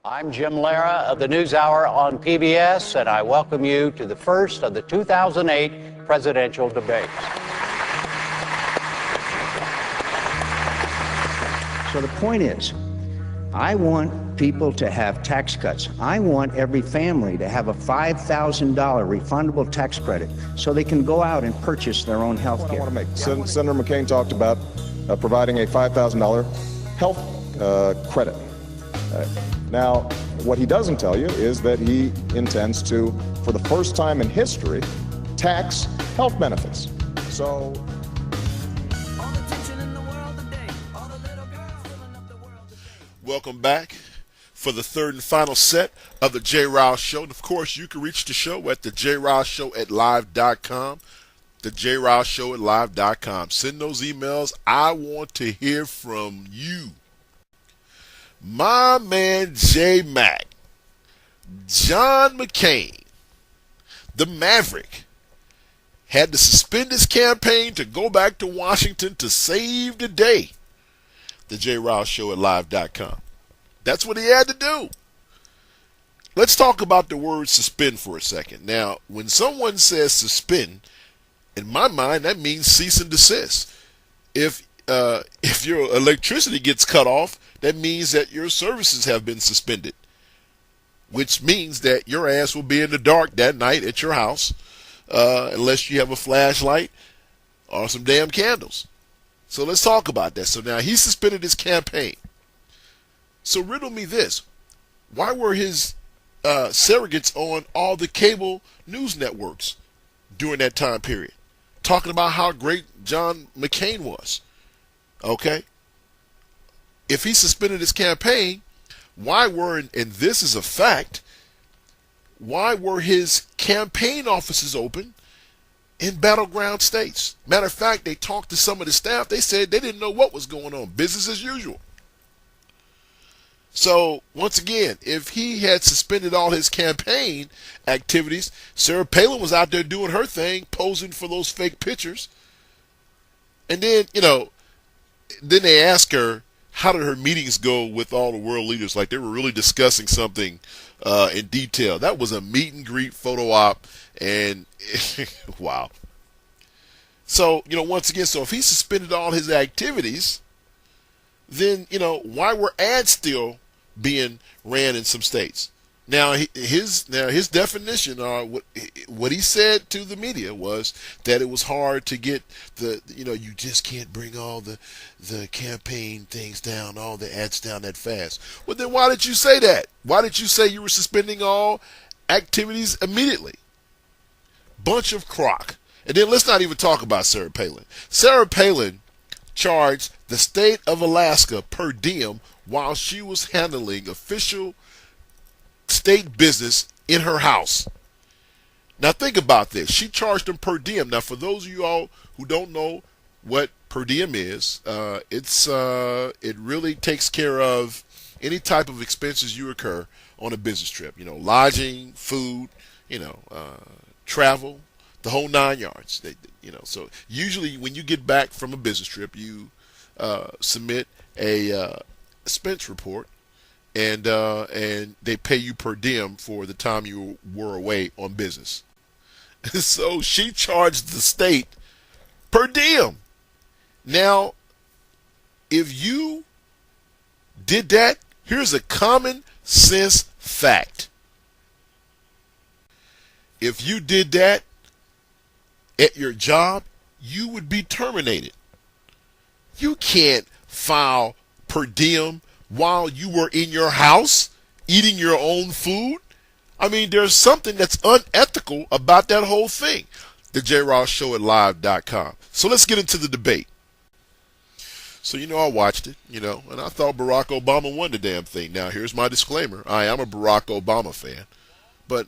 I'm Jim Lara of the NewsHour on PBS, and I welcome you to the first of the 2008 presidential debates. So the point is, I want people to have tax cuts. I want every family to have a $5,000 refundable tax credit so they can go out and purchase their own health care. Senator McCain talked about providing a $5,000 health credit. Now, what he doesn't tell you is that he intends to, for the first time in history, tax health benefits. So welcome back for the third and final set of the J. Rouse Show. And of course, you can reach the show at the jrouseshow@live.com. The jrouseshow@live.com. Send those emails. I want to hear from you. My man J. Mac, John McCain, the Maverick, had to suspend his campaign to go back to Washington to save the day. The jrouseshow@live.com. That's what he had to do. Let's talk about the word suspend for a second. Now, when someone says suspend, in my mind, that means cease and desist. If your electricity gets cut off, that means that your services have been suspended, which means that your ass will be in the dark that night at your house unless you have a flashlight or some damn candles. So let's talk about that. So now he suspended his campaign. So riddle me this. Why were his surrogates on all the cable news networks during that time period, talking about how great John McCain was? Okay? If he suspended his campaign, why were, and this is a fact, why were his campaign offices open in battleground states? Matter of fact, they talked to some of the staff. They said they didn't know what was going on. Business as usual. So, once again, if he had suspended all his campaign activities, Sarah Palin was out there doing her thing, posing for those fake pictures. And then, then they asked her, how did her meetings go with all the world leaders? Like they were really discussing something in detail. That was a meet and greet photo op, and wow. So, once again, so if he suspended all his activities, then, why were ads still being ran in some states? Now, his definition, what he said to the media was that it was hard to get you just can't bring all the campaign things down, all the ads down that fast. Well, then why did you say that? Why did you say you were suspending all activities immediately? Bunch of crock. And then let's not even talk about Sarah Palin. Sarah Palin charged the state of Alaska per diem while she was handling official state business in her house. Now think about this. She charged them per diem. Now for those of you all who don't know what per diem is, it really takes care of any type of expenses you incur on a business trip. Lodging, food, travel, the whole 9 yards. So usually when you get back from a business trip, you submit a expense report. And they pay you per diem for the time you were away on business. So she charged the state per diem. Now, if you did that, here's a common sense fact. If you did that at your job, you would be terminated. You can't file per diem while you were in your house eating your own food. I mean, there's something that's unethical about that whole thing. The jrouseshow@live.com. So let's get into the debate. So, I watched it, and I thought Barack Obama won the damn thing. Now, here's my disclaimer. I am a Barack Obama fan. But,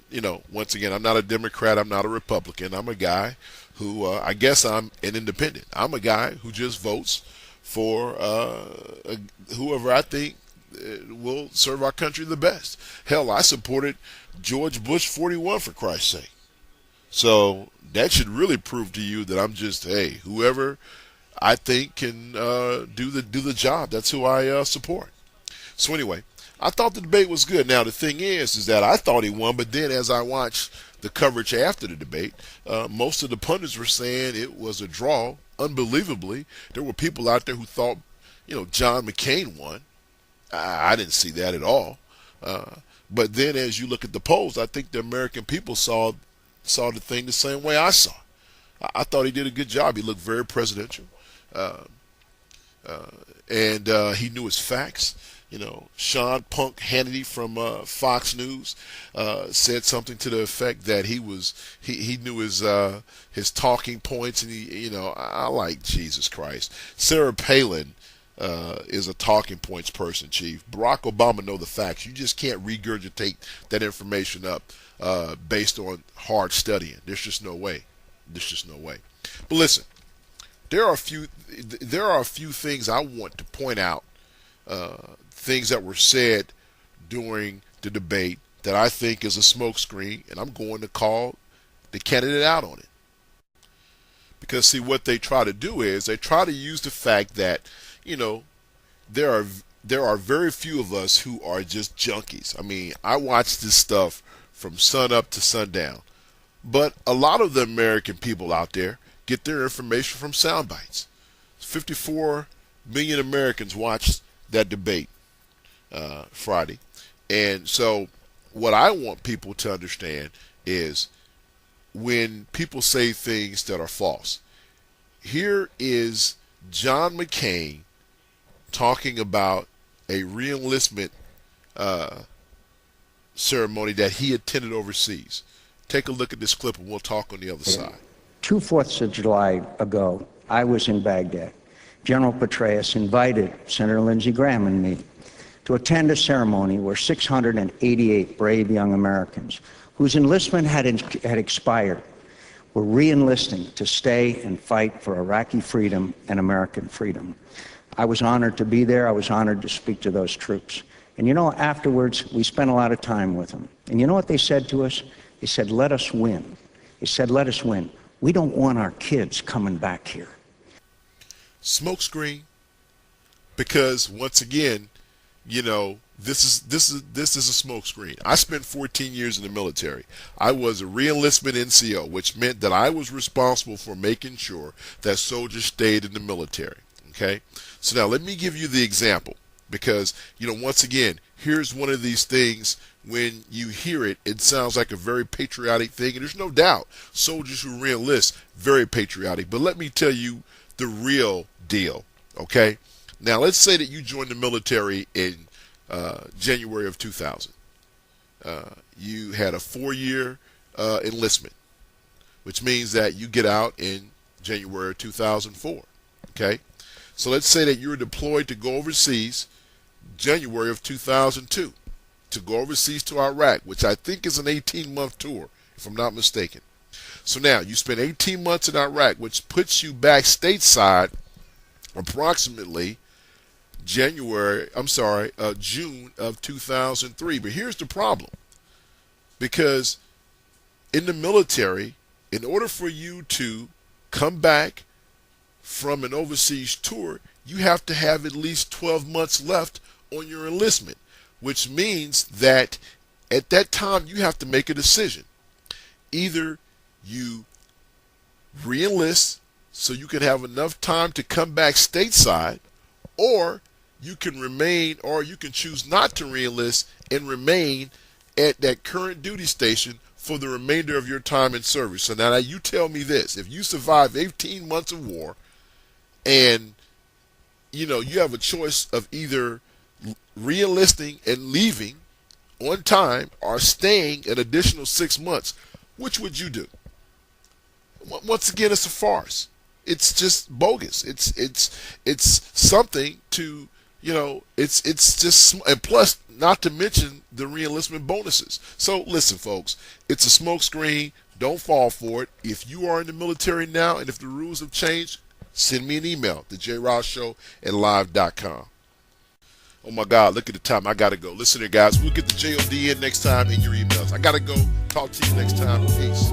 once again, I'm not a Democrat. I'm not a Republican. I'm a guy who, I guess I'm an independent. I'm a guy who just votes for whoever I think will serve our country the best. Hell, I supported George Bush 41, for Christ's sake. So that should really prove to you that I'm just, whoever I think can do the job. That's who I support. So anyway, I thought the debate was good. Now the thing is that I thought he won, but then as I watched the coverage after the debate, most of the pundits were saying it was a draw. Unbelievably, there were people out there who thought, John McCain won. I didn't see that at all. But then as you look at the polls, I think the American people saw the thing the same way I saw. I thought he did a good job. He looked very presidential. And he knew his facts. Sean Punk Hannity from Fox News said something to the effect that he knew his talking points, and I like Jesus Christ. Sarah Palin is a talking points person, Chief. Barack Obama know the facts. You just can't regurgitate that information up based on hard studying. There's just no way. But listen, there are a few things I want to point out. Things that were said during the debate that I think is a smokescreen, and I'm going to call the candidate out on it. Because see, what they try to do is they try to use the fact that there are very few of us who are just junkies. I mean, I watch this stuff from sun up to sundown, but a lot of the American people out there get their information from sound bites. 54 million Americans watched that debate Friday. And so what I want people to understand is when people say things that are false. Here is John McCain talking about a re-enlistment ceremony that he attended overseas. Take a look at this clip and we'll talk on the other side. 2 4ths of July ago, I was in Baghdad. General Petraeus invited Senator Lindsey Graham and me to attend a ceremony where 688 brave young Americans whose enlistment had expired were re-enlisting to stay and fight for Iraqi freedom and American freedom. I was honored to be there. I was honored to speak to those troops. And afterwards, we spent a lot of time with them. And you know what they said to us? They said, let us win. They said, let us win. We don't want our kids coming back here. Smokescreen, because once again, this is a smokescreen. I spent 14 years in the military. I was a re-enlistment NCO, which meant that I was responsible for making sure that soldiers stayed in the military. Okay, so now let me give you the example, because once again, here's one of these things. When you hear it, it sounds like a very patriotic thing, and there's no doubt soldiers who re-enlist very patriotic. But let me tell you the real deal. Okay, now let's say that you joined the military in January of 2000. You had a 4-year enlistment, which means that you get out in January of 2004. Okay, so let's say that you're deployed to go overseas January of 2002, to go overseas to Iraq, which I think is an 18-month tour, if I'm not mistaken. So now you spend 18 months in Iraq, which puts you back stateside approximately June of 2003. But here's the problem. Because in the military, in order for you to come back from an overseas tour, you have to have at least 12 months left on your enlistment, which means that at that time you have to make a decision. Either you re-enlist so you can have enough time to come back stateside, or you can remain, or you can choose not to re-enlist and remain at that current duty station for the remainder of your time in service. So now you tell me this: if you survive 18 months of war and you have a choice of either re-enlisting and leaving on time or staying an additional 6 months, which would you do? Once again, it's a farce. It's just bogus. It's something to, it's just, and plus, not to mention the re-enlistment bonuses. So listen, folks, it's a smokescreen. Don't fall for it. If you are in the military now and if the rules have changed, send me an email, TJRS@live.com. Oh my God, look at the time. I got to go. Listen here, guys. We'll get the JOD in next time in your emails. I got to go. Talk to you next time. Peace.